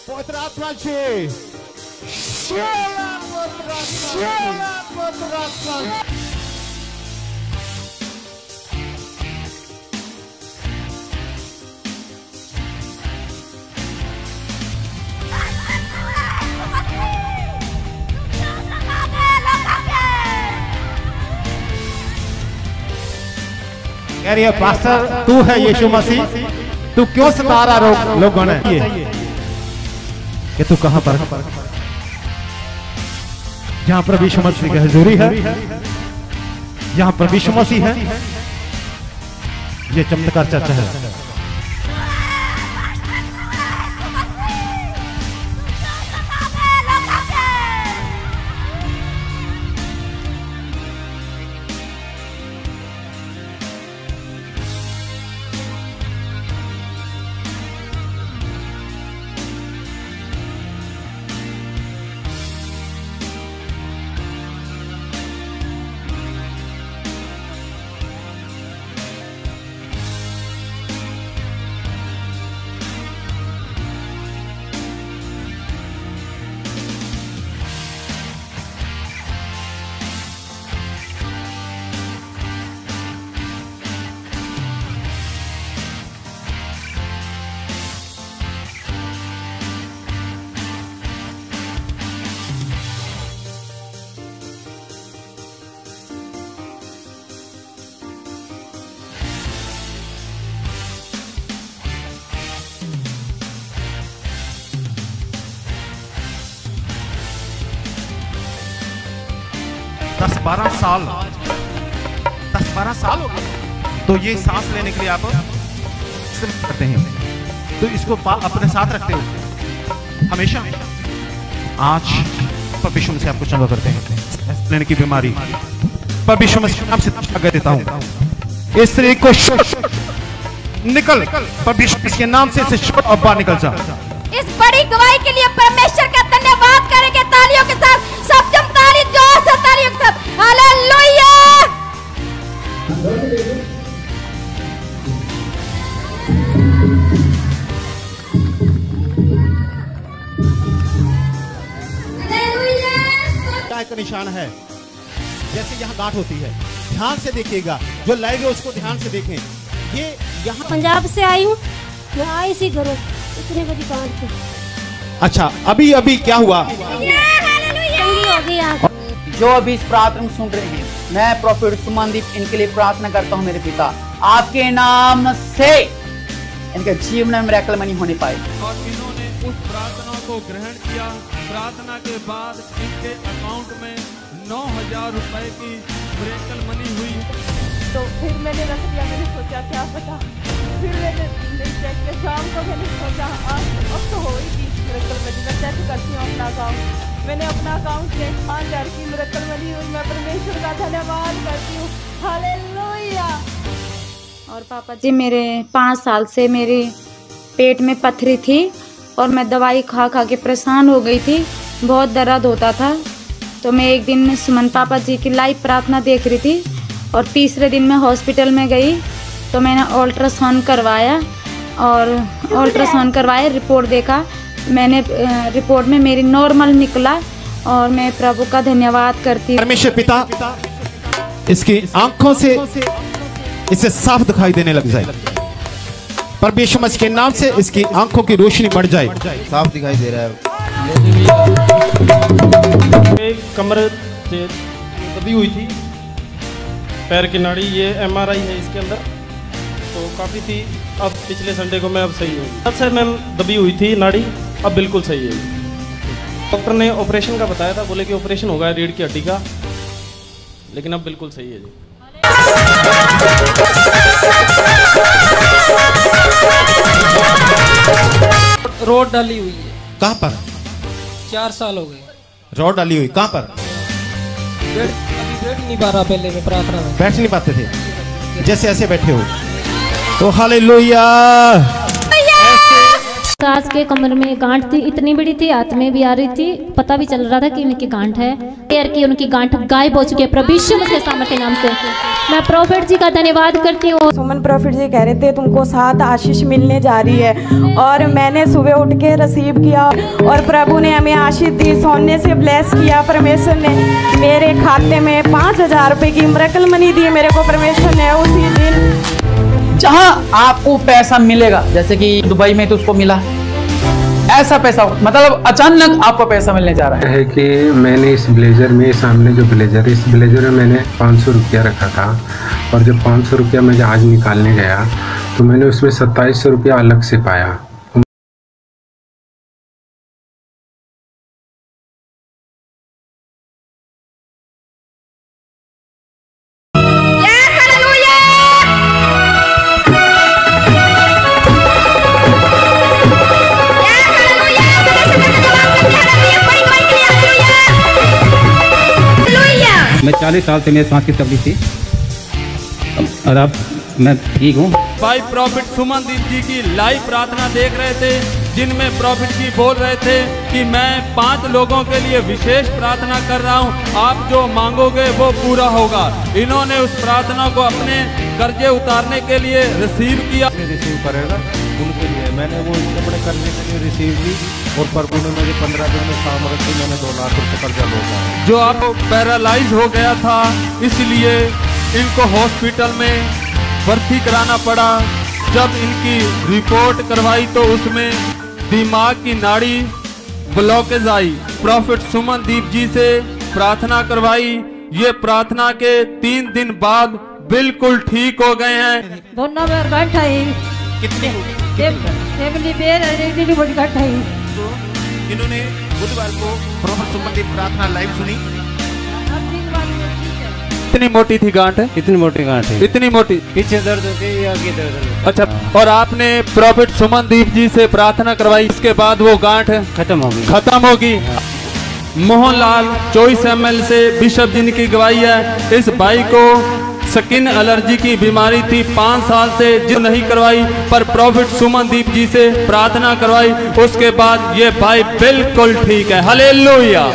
पवित्र आत्मा जी, पवित्र आत्मा। कह रही है पास्टर तू है यीशु मसीह, तू क्यों सता रहा लोगों ने कि तू कहां पर, जहां पर यीशु मसीह की हजूरी है, जहां पर यीशु मसीह है, ये चमत्कार चर्चा है। दस 12 साल हो गए, तो ये सांस लेने के लिए आप करते हैं, तो इसको अपने साथ रखते हो हमेशा। आज परमेश्वर से आपको चंगा करते हैं, लेने की बीमारी परमेश्वर से आपसे आज्ञा देता हूं, इस स्त्री को निकल, परमेश्वर के नाम से इसे छोड़ और बाहर निकल जा। इस बड़ी गवाही के लिए परमेश्वर का धन्यवाद करेंगे तालियों के साथ, सब जम ताली जोर से तालियों के साथ, हालेलुया। का निशान है, जैसे यहाँ गांठ होती है, ध्यान से देखिएगा, जो लाइव है उसको ध्यान से देखें। ये यहाँ पंजाब से आई हूँ, मैं आई इसी घरों, इतने बड़ी गांठ थी। अच्छा, अभी अभी क्या हुआ? हो गई आंख। जो अभी इस प्रार्थना सुन रहे हैं, मैं प्रॉफिट सुमनदीप इनके लिए प्रार्थना करता हूँ मेरे पिता, आपके नाम से इनके जीवन में मिरेकल मनी होने पाए। और इन्होंने उस प्रार्थना को ग्रहण किया। प्रार्थना के बाद इनके अकाउंट में 9,000 रुपए की मिरेकल मनी हुई। तो फिर मैंने रख दिया, मैंने सोचा क्या पता, फिर मैंने नहीं चेक किया, शाम को मैंने सोचा अब तो होगी मिरेकल मनी, मैं चेक करती हूँ अपना अकाउंट। मैंने अपना अकाउंट चेक 5,000 की मिरेकल मनी हुई। मैं परमेश्वर का धन्यवाद करती हूँ, हालेलुया। और पापा जी, मेरे 5 साल से मेरे पेट में पथरी थी और मैं दवाई खा खा के परेशान हो गई थी, बहुत दर्द होता था। तो मैं एक दिन सुमन पापा जी की लाइव प्रार्थना देख रही थी और तीसरे दिन मैं हॉस्पिटल में गई, तो मैंने अल्ट्रासाउंड करवाया और रिपोर्ट देखा, मैंने रिपोर्ट में मेरी नॉर्मल निकला और मैं प्रभु का धन्यवाद करती हूँ। परमेश्वर पिता इसकी आंखों से इसे साफ दिखाई देने लग जाए, परमेश्वर मसीह के नाम से इसकी आंखों की रोशनी बढ़ जाए, साफ दिखाई दे रहा है। कमर से दबी हुई थी, पैर की नाड़ी, ये MRI है इसके अंदर, तो काफ़ी थी। अब पिछले संडे को मैं अब सही हूँ। तब से मैम दबी हुई थी नाड़ी, अब बिल्कुल सही है। डॉक्टर ने ऑपरेशन का बताया था, बोले कि ऑपरेशन होगा रीढ़ की हड्डी का, लेकिन अब बिल्कुल सही है जी। रोड डाली हुई है। कहाँ पर? 4 साल हो गए। रोड डाली हुई कहाँ पर? अभी बैठ नहीं पा रहा, पहले में प्रार्थना में बैठ नहीं पाते थे, जैसे ऐसे बैठे हो। तो हालेलुया। सास के कमर में गांठ थी, इतनी बड़ी थी, हाथ में भी आ रही थी, पता भी चल रहा था कि इनकी गांठ है। पैर की उनकी गांठ गायब हो चुकी है प्रभु यीशु मसीह के सामर्थ्य के नाम से। मैं प्रॉफिट जी का धन्यवाद करती हूँ। सुमन प्रॉफिट जी कह रहे थे तुमको 7 आशीष मिलने जा रही है, और मैंने सुबह उठ के रिसीव किया और प्रभु ने हमें आशीष दी, सोने से ब्लेस किया। परमेश्वर ने मेरे खाते में 5000 रुपये की मिरेकल मनी दी मेरे को परमेश्वर ने उसी दिन। जहां आपको पैसा मिलेगा, जैसे कि दुबई में तो उसको मिला, ऐसा पैसा मतलब अचानक आपको पैसा मिलने जा रहा है कि मैंने इस ब्लेजर में, सामने जो ब्लेजर है, इस ब्लेजर में मैंने 500 रुपया रखा था, और जब 500 रुपया मैं आज निकालने गया तो मैंने उसमें 2700 रुपया अलग से पाया। मैं 40 साल से मेरे सांस की तकलीफ थी, और अब मैं ठीक हूँ। भाई प्रॉफिट सुमनदीप जी की लाइव प्रार्थना देख रहे थे, जिनमें प्रॉफिट जी बोल रहे थे कि मैं 5 लोगों के लिए विशेष प्रार्थना कर रहा हूँ, आप जो मांगोगे वो पूरा होगा। इन्होंने उस प्रार्थना को अपने कर्जे उतारने के लिए रिसीव किया। रिसीव करेगा उनके लिए मैंने वो अपने करने के लिए रिसीव की, और प्रभु ने मुझे 15 दिन में सामर्थ्य दी, मैंने 2 लाख रुपये कर्जा लौटा। जो आप पैरालाइज हो गया था, इसलिए इनको हॉस्पिटल में भर्ती कराना पड़ा। जब इनकी रिपोर्ट करवाई तो उसमें दिमाग की नाड़ी ब्लॉकेज आई। प्रॉफिट सुमनदीप जी से प्रार्थना करवाई, ये प्रार्थना के 3 दिन बाद बिल्कुल ठीक हो गए हैं। दोनों में गांठ आई। कितनी इन्होंने बुधवार को प्रॉफिट सुमनदीप प्रार्थना लाइव सुनी। इतनी मोटी थी गांठ? इतनी मोटी गांठ है, इतनी मोटी, पीछे दर्द होती है, आगे दर्द होती है। अच्छा, और आपने प्रॉफिट सुमनदीप जी से प्रार्थना करवाई, इसके बाद वो गांठ खत्म होगी, खत्म होगी। मोहनलाल 24 ml से बिशप जी की गवाही है। इस भाई को स्किन एलर्जी की बीमारी थी, 5 साल से जो नहीं करवाई, पर प्रॉफिट सुमनदीप जी से प्रार्थना करवाई, उसके बाद ये भाई बिल्कुल ठीक है। हालेलुया।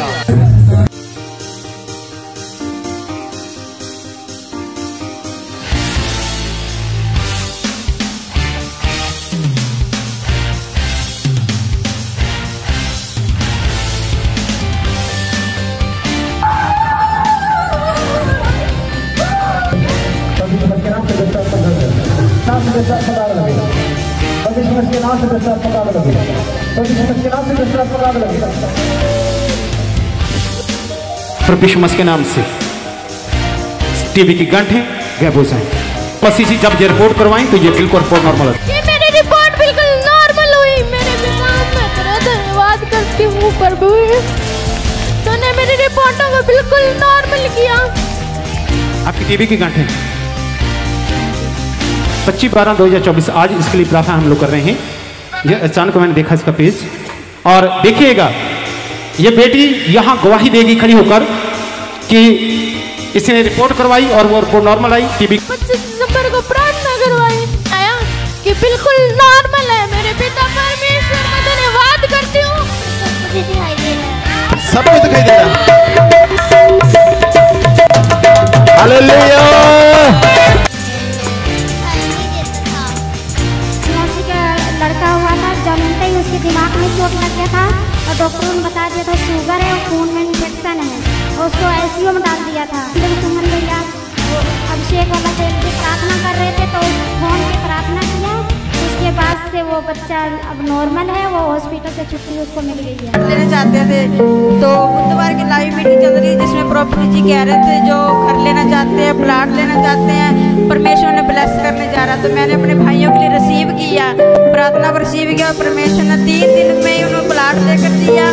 परमेश्वर के नाम से टीबी की गांठें गायब हो जाएं। बस इसी जब ये रिपोर्ट करवाएं तो ये बिल्कुल रिपोर्ट नॉर्मल है। ये मेरी रिपोर्ट बिल्कुल नॉर्मल हुई। मेरे विमान में तेरा धन्यवाद करती हूँ प्रभु, तूने मेरी रिपोर्टों को बिल्कुल नॉर्मल किया। आपकी टीबी की गांठें 25/12/2024 आज इसके लिए प्रार्थना हम लोग कर रहे हैं। ये अचानक मैंने देखा इसका पेज, और देखिएगा ये बेटी यहाँ गवाही देगी खड़ी होकर कि इसने रिपोर्ट करवाई और वो रिपोर्ट नॉर्मल आई। टीबी 25 दिसंबर को प्रार्थना करवाई आया कि बिल्कुल नॉर्मल है। मेरे पिता परमेश्वर का धन्यवाद करती हूँ। मुझे दिखाई दे रहा है, सबको दिखाई दे रहा है। हालेलुया। लड़का हुआ था, जन्मते ही उसके दिमाग में चोट लग गया था, और डॉक्टरों ने बता दिया था शुगर है और खून में इन्फेक्शन है, और उसको आईसीयू में डाल दिया था। सुमन भैया अभिषेक वाला से प्रार्थना कर रहे थे तो फोन पे प्रार्थना किया, उसके बाद से वो बच्चा अब नॉर्मल है, वो हॉस्पिटल से छुट्टी उसको मिल गई है। लेना चाहते थे तो बुधवार की लाइव मीटिंग चल रही है, जिसमें प्रॉफिट जी कह रहे थे जो घर लेना चाहते हैं, प्लाट लेना चाहते हैं, परमेश्वर ने ब्लेस करने जा रहा। तो मैंने अपने भाइयों के लिए रिसीव किया, प्रार्थना को रिसीव किया, और परमेश्वर ने 3 दिन में ही उन्हें प्लाट देकर दिया।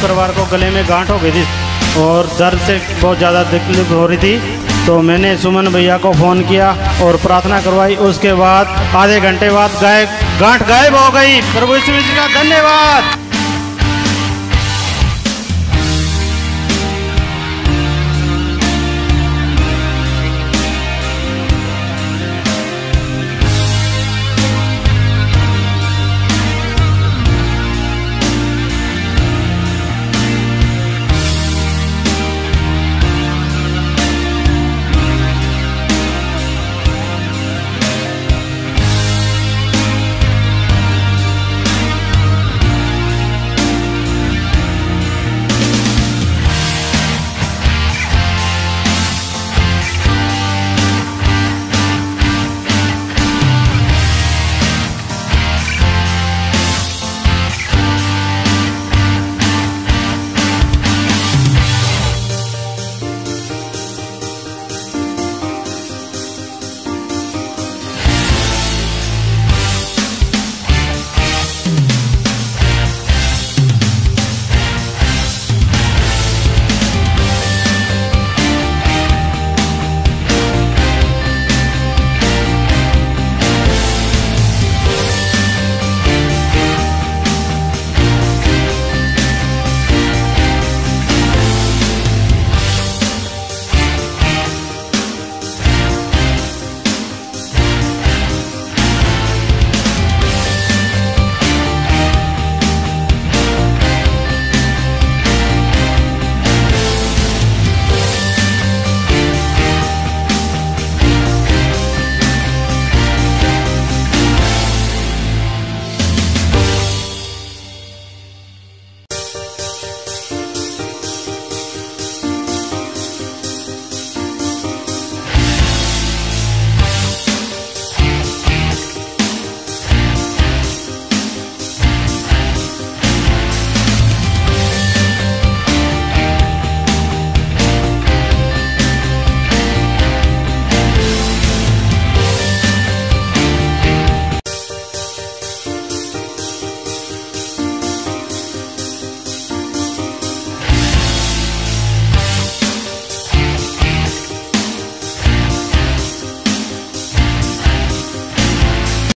शुक्रवार को गले में गांठ हो गई थी और दर्द से बहुत ज़्यादा तकलीफ हो रही थी। तो मैंने सुमन भैया को फ़ोन किया और प्रार्थना करवाई। उसके बाद आधे घंटे बाद गांठ गायब हो गई। प्रभु यीशु मसीह का धन्यवाद।